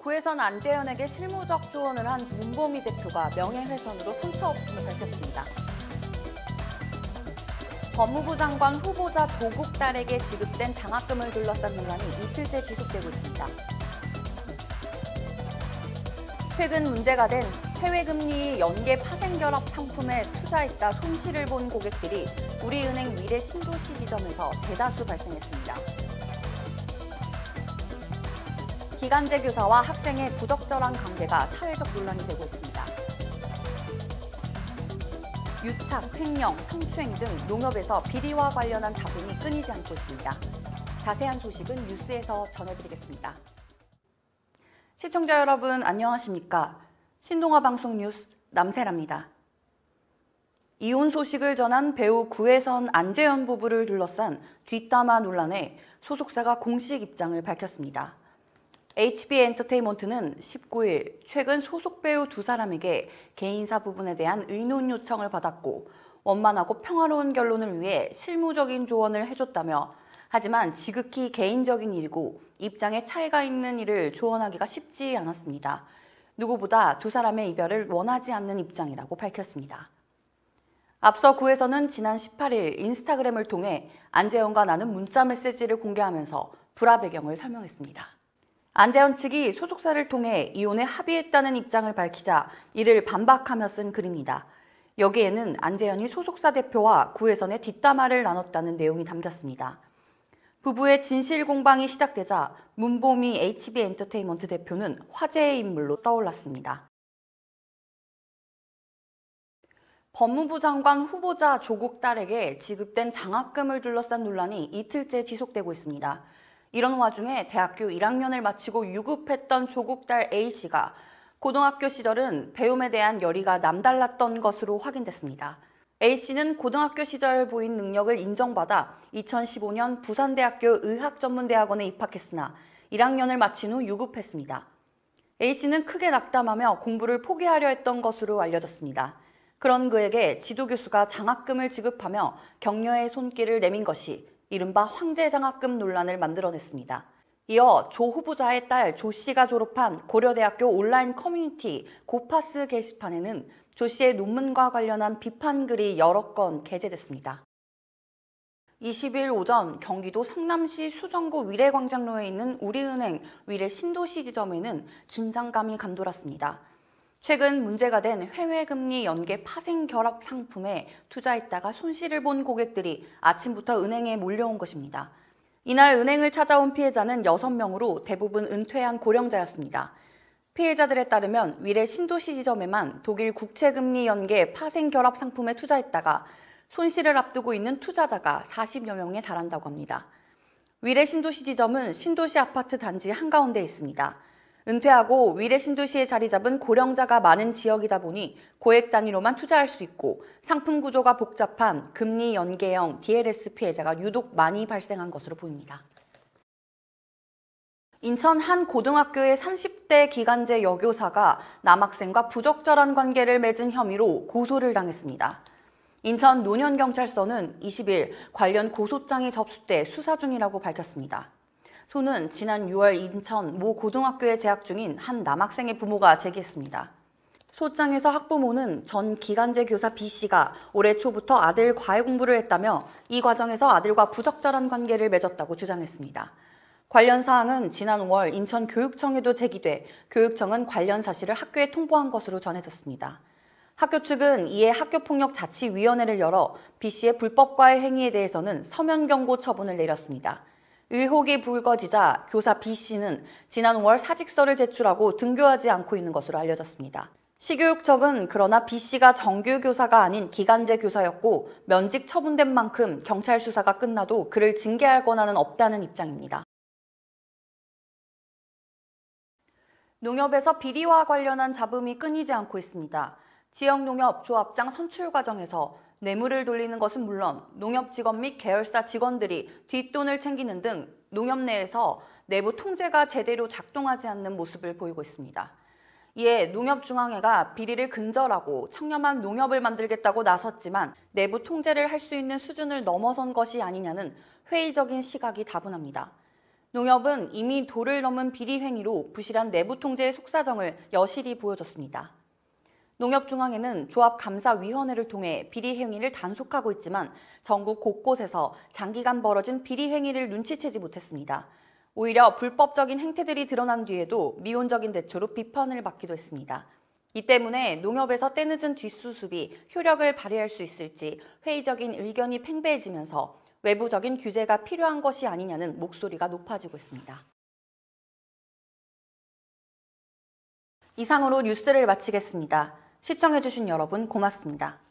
구혜선 안재현에게 실무적 조언을 한 문보미 대표가 명예훼손으로 선처 없음을 밝혔습니다. 법무부 장관 후보자 조국 딸에게 지급된 장학금을 둘러싼 논란이 이틀째 지속되고 있습니다. 최근 문제가 된 해외금리 연계 파생결합 상품에 투자했다 손실을 본 고객들이 우리은행 미래 신도시 지점에서 대다수 발생했습니다. 기간제 교사와 학생의 부적절한 관계가 사회적 논란이 되고 있습니다. 유착, 횡령, 성추행 등 농협에서 비리와 관련한 잡음이 끊이지 않고 있습니다. 자세한 소식은 뉴스에서 전해드리겠습니다. 시청자 여러분 안녕하십니까? 신동아 방송 뉴스 남세라입니다. 이혼 소식을 전한 배우 구혜선 안재현 부부를 둘러싼 뒷담화 논란에 소속사가 공식 입장을 밝혔습니다. HB엔터테인먼트는 19일 최근 소속 배우 두 사람에게 개인사 부분에 대한 의논 요청을 받았고 원만하고 평화로운 결론을 위해 실무적인 조언을 해줬다며 하지만 지극히 개인적인 일이고 입장에 차이가 있는 일을 조언하기가 쉽지 않았습니다. 누구보다 두 사람의 이별을 원하지 않는 입장이라고 밝혔습니다. 앞서 구혜선은 지난 18일 인스타그램을 통해 안재현과 나눈 문자 메시지를 공개하면서 불화 배경을 설명했습니다. 안재현 측이 소속사를 통해 이혼에 합의했다는 입장을 밝히자 이를 반박하며 쓴 글입니다. 여기에는 안재현이 소속사 대표와 구혜선의 뒷담화를 나눴다는 내용이 담겼습니다. 부부의 진실 공방이 시작되자 문보미 HB엔터테인먼트 대표는 화제의 인물로 떠올랐습니다. 법무부 장관 후보자 조국 딸에게 지급된 장학금을 둘러싼 논란이 이틀째 지속되고 있습니다. 이런 와중에 대학교 1학년을 마치고 유급했던 조국 딸 A씨가 고등학교 시절은 배움에 대한 열의가 남달랐던 것으로 확인됐습니다. A씨는 고등학교 시절 보인 능력을 인정받아 2015년 부산대학교 의학전문대학원에 입학했으나 1학년을 마친 후 유급했습니다. A씨는 크게 낙담하며 공부를 포기하려 했던 것으로 알려졌습니다. 그런 그에게 지도교수가 장학금을 지급하며 격려의 손길을 내민 것이 이른바 황제장학금 논란을 만들어냈습니다. 이어 조 후보자의 딸 조 씨가 졸업한 고려대학교 온라인 커뮤니티 고파스 게시판에는 조 씨의 논문과 관련한 비판글이 여러 건 게재됐습니다. 20일 오전 경기도 성남시 수정구 위례광장로에 있는 우리은행 위례 신도시 지점에는 긴장감이 감돌았습니다. 최근 문제가 된 해외금리 연계 파생 결합 상품에 투자했다가 손실을 본 고객들이 아침부터 은행에 몰려온 것입니다. 이날 은행을 찾아온 피해자는 6명으로 대부분 은퇴한 고령자였습니다. 피해자들에 따르면 위례 신도시 지점에만 독일 국채금리 연계 파생 결합 상품에 투자했다가 손실을 앞두고 있는 투자자가 40여 명에 달한다고 합니다. 위례 신도시 지점은 신도시 아파트 단지 한가운데에 있습니다. 은퇴하고 위례 신도시에 자리 잡은 고령자가 많은 지역이다 보니 고액 단위로만 투자할 수 있고 상품 구조가 복잡한 금리 연계형 DLS 피해자가 유독 많이 발생한 것으로 보입니다. 인천 한 고등학교의 30대 기간제 여교사가 남학생과 부적절한 관계를 맺은 혐의로 고소를 당했습니다. 인천 노년경찰서는 20일 관련 고소장이 접수돼 수사 중이라고 밝혔습니다. 소는 지난 6월 인천 모 고등학교에 재학 중인 한 남학생의 부모가 제기했습니다. 소장에서 학부모는 전 기간제 교사 B씨가 올해 초부터 아들 과외 공부를 했다며 이 과정에서 아들과 부적절한 관계를 맺었다고 주장했습니다. 관련 사항은 지난 5월 인천교육청에도 제기돼 교육청은 관련 사실을 학교에 통보한 것으로 전해졌습니다. 학교 측은 이에 학교폭력자치위원회를 열어 B씨의 불법 과외 행위에 대해서는 서면 경고 처분을 내렸습니다. 의혹이 불거지자 교사 B씨는 지난 5월 사직서를 제출하고 등교하지 않고 있는 것으로 알려졌습니다. 시교육청은 그러나 B씨가 정규 교사가 아닌 기간제 교사였고 면직 처분된 만큼 경찰 수사가 끝나도 그를 징계할 권한은 없다는 입장입니다. 농협에서 비리와 관련한 잡음이 끊이지 않고 있습니다. 지역농협 조합장 선출 과정에서 뇌물을 돌리는 것은 물론 농협 직원 및 계열사 직원들이 뒷돈을 챙기는 등 농협 내에서 내부 통제가 제대로 작동하지 않는 모습을 보이고 있습니다. 이에 농협중앙회가 비리를 근절하고 청렴한 농협을 만들겠다고 나섰지만 내부 통제를 할 수 있는 수준을 넘어선 것이 아니냐는 회의적인 시각이 다분합니다. 농협은 이미 도를 넘은 비리 행위로 부실한 내부 통제의 속사정을 여실히 보여줬습니다. 농협중앙회는 조합감사위원회를 통해 비리 행위를 단속하고 있지만 전국 곳곳에서 장기간 벌어진 비리 행위를 눈치채지 못했습니다. 오히려 불법적인 행태들이 드러난 뒤에도 미온적인 대처로 비판을 받기도 했습니다. 이 때문에 농협에서 때늦은 뒷수습이 효력을 발휘할 수 있을지 회의적인 의견이 팽배해지면서 외부적인 규제가 필요한 것이 아니냐는 목소리가 높아지고 있습니다. 이상으로 뉴스를 마치겠습니다. 시청해주신 여러분 고맙습니다.